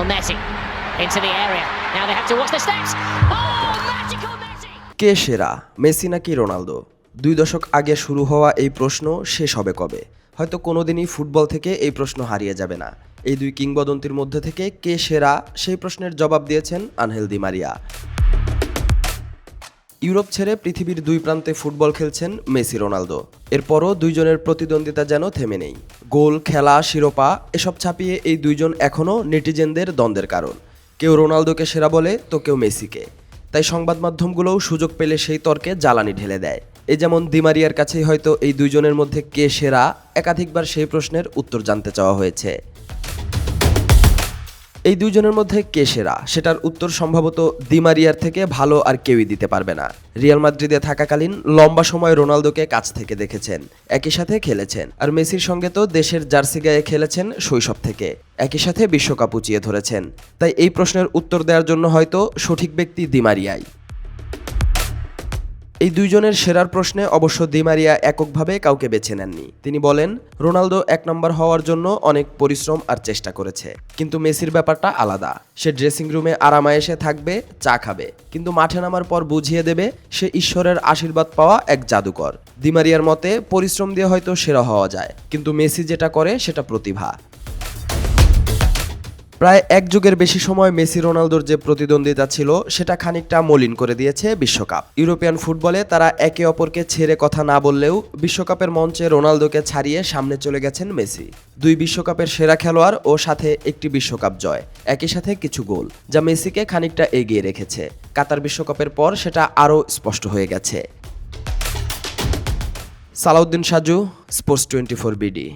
Lionel Messi into the area. Now they have to watch the steps. Oh, magical Messi! কে সেরা, Messi নাকি Ronaldo? 2 দশক আগে শুরু হওয়া এই প্রশ্ন শেষ হবে কবে? হয়তো কোনোদিনই ফুটবল থেকে এই প্রশ্ন হারিয়ে যাবে না। এই দুই কিংবদন্তির মধ্যে থেকে কে সেরা, সেই প্রশ্নের জবাব দিয়েছেন আনহেল দি মারিয়া। ইউরোপ ছেড়ে পৃথিবীর 2 প্রান্তে ফুটবল খেলছেন মেসি রোনালদো। এরপরও দুইজনের প্রতিদ্বন্দ্বিতা যেন থেমে নেই। গোল, খেলা, শিরোপা এসব ছাপিয়ে এই দুইজন এখনও নেটিজেনদের দ্বন্দ্বের কারণ। কেউ রোনালদোকে সেরা বলে তো কেউ মেসিকে। তাই সংবাদ মাধ্যমগুলোও সুযোগ পেলে সেই তর্কে জ্বালানি ঢেলে দেয়। এই যেমন দি মারিয়ার কাছেই হয়তো এই দুইজনের মধ্যে কে সেরা, একাধিকবার সেই প্রশ্নের উত্তর জানতে চাওয়া হয়েছে। এই দুইজনের মধ্যে কে সেরা সেটার উত্তর সম্ভবত দি মারিয়ার থেকে ভালো আর কেউই দিতে পারবে না। রিয়াল মাদ্রিদে থাকাকালীন লম্বা সময় রোনালদোকে কাছ থেকে দেখেছেন, একই সাথে খেলেছেন। আর মেসির সঙ্গে তো দেশের জার্সি গায়ে খেলেছেন শৈশব থেকে, একই সাথে বিশ্বকাপ উঁচিয়ে ধরেছেন। তাই এই প্রশ্নের উত্তর দেওয়ার জন্য হয়তো সঠিক ব্যক্তি দি মারিয়াই। এই দুইজনের সেরার প্রশ্নে অবশ্য দি মারিয়া এককভাবে কাউকে বেছে নেননি। তিনি বলেন, রোনালদো 1 নম্বর হওয়ার জন্য অনেক পরিশ্রম আর চেষ্টা করেছে, কিন্তু মেসির ব্যাপারটা আলাদা। সে ড্রেসিং রুমে আরামায়েশে থাকবে, চা খাবে, কিন্তু মাঠে নামার পর বুঝিয়ে দেবে সে ঈশ্বরের আশীর্বাদ পাওয়া এক জাদুকর। দি মারিয়ার মতে পরিশ্রম দিয়ে হয়তো সেরা হওয়া যায়, কিন্তু মেসি যেটা করে সেটা প্রতিভা। প্রায় 1 যুগের বেশি সময় মেসি রোনালদোর যে প্রতিদ্বন্দ্বিতা ছিল সেটা খানিকটা মলিন করে দিয়েছে বিশ্বকাপ। ইউরোপিয়ান ফুটবলে তারা একে অপরকে ছেড়ে কথা না বললেও বিশ্বকাপের মঞ্চে রোনালদোকে ছাড়িয়ে সামনে চলে গেছেন মেসি। 2 বিশ্বকাপের সেরা খেলোয়াড় ও সাথে একটি বিশ্বকাপ জয়, একই সাথে কিছু গোল, যা মেসিকে খানিকটা এগিয়ে রেখেছে। কাতার বিশ্বকাপের পর সেটা আরও স্পষ্ট হয়ে গেছে। Salauddin Saju, sports 24 BD.